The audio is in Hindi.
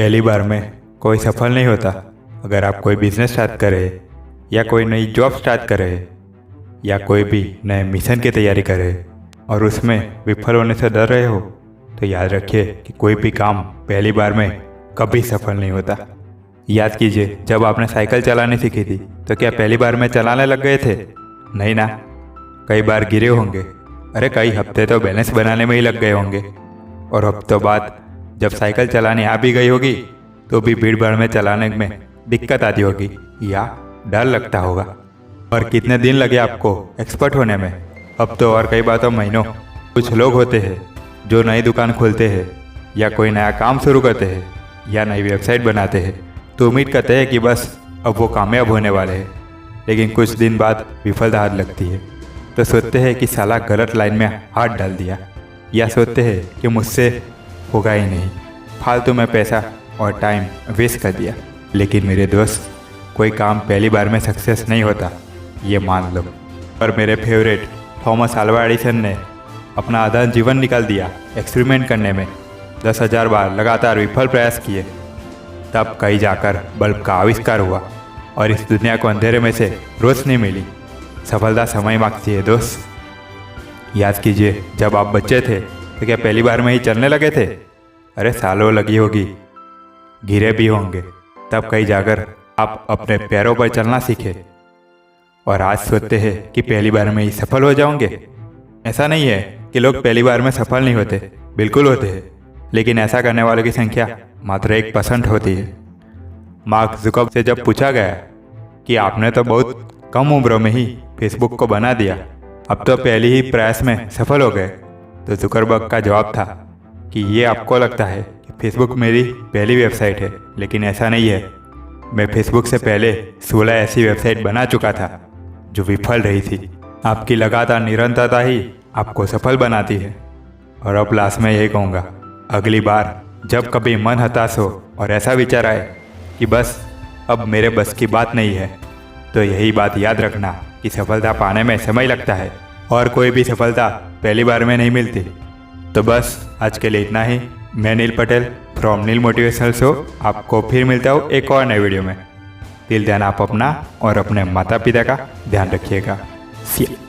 पहली बार में कोई सफल नहीं होता। अगर आप कोई बिजनेस स्टार्ट करें या कोई नई जॉब स्टार्ट करें या कोई भी नए मिशन की तैयारी करें और उसमें विफल होने से डर रहे हो तो याद रखिए कि कोई भी काम पहली बार में कभी सफल नहीं होता। याद कीजिए, जब आपने साइकिल चलानी सीखी थी तो क्या पहली बार में चलाने लग गए थे? नहीं ना, कई बार गिरे होंगे। अरे कई हफ्ते तो बैलेंस बनाने में ही लग गए होंगे। और हफ्तों बाद जब साइकिल चलाने आ भी गई होगी तो भी भीड़ भाड़ में चलाने में दिक्कत आती होगी या डर लगता होगा। और कितने दिन लगे आपको एक्सपर्ट होने में? अब तो और कई बार तो महीनों। कुछ लोग होते हैं जो नई दुकान खोलते हैं या कोई नया काम शुरू करते हैं या नई वेबसाइट बनाते हैं तो उम्मीद करते हैं कि बस अब वो कामयाब होने वाले हैं, लेकिन कुछ दिन बाद विफलता हाथ लगती है तो सोचते हैं कि साला गलत लाइन में हाथ डाल दिया, या सोचते हैं कि मुझसे होगा ही नहीं, फालतू में पैसा और टाइम वेस्ट कर दिया। लेकिन मेरे दोस्त, कोई काम पहली बार में सक्सेस नहीं होता, ये मान लो। और मेरे फेवरेट थॉमस अल्वा एडिसन ने अपना आधा जीवन निकाल दिया एक्सपेरिमेंट करने में। 10,000 बार लगातार विफल प्रयास किए, तब कहीं जाकर बल्ब का आविष्कार हुआ और इस दुनिया को अंधेरे में से रोशनी मिली। सफलता समय मांगती है दोस्त। याद कीजिए, जब आप बच्चे थे तो क्या पहली बार में ही चलने लगे थे? अरे सालों लगी होगी, गिरे भी होंगे, तब कहीं जाकर आप अपने पैरों पर चलना सीखे। और आज सोचते हैं कि पहली बार में ही सफल हो जाओगे। ऐसा नहीं है कि लोग पहली बार में सफल नहीं होते, बिल्कुल होते हैं, लेकिन ऐसा करने वालों की संख्या मात्र 1% होती है। मार्क जुकरबर्ग से जब पूछा गया कि आपने तो बहुत कम उम्र में ही फेसबुक को बना दिया, अब तो पहले ही प्रयास में सफल हो गए, तो जुकरबर्ग का जवाब था कि ये आपको लगता है कि फेसबुक मेरी पहली वेबसाइट है, लेकिन ऐसा नहीं है। मैं फेसबुक से पहले 16 ऐसी वेबसाइट बना चुका था जो विफल रही थी। आपकी लगातार निरंतरता ही आपको सफल बनाती है। और अब लास्ट में यही कहूँगा, अगली बार जब कभी मन हताश हो और ऐसा विचार आए कि बस अब मेरे बस की बात नहीं है, तो यही बात याद रखना कि सफलता पाने में समय लगता है और कोई भी सफलता पहली बार में नहीं मिलती। तो बस आज के लिए इतना ही। मैं Neel Patel from Neel motivational show आपको फिर मिलता हूँ एक और नए वीडियो में। तिल ध्यान आप अपना और अपने माता पिता का ध्यान रखिएगा। See you.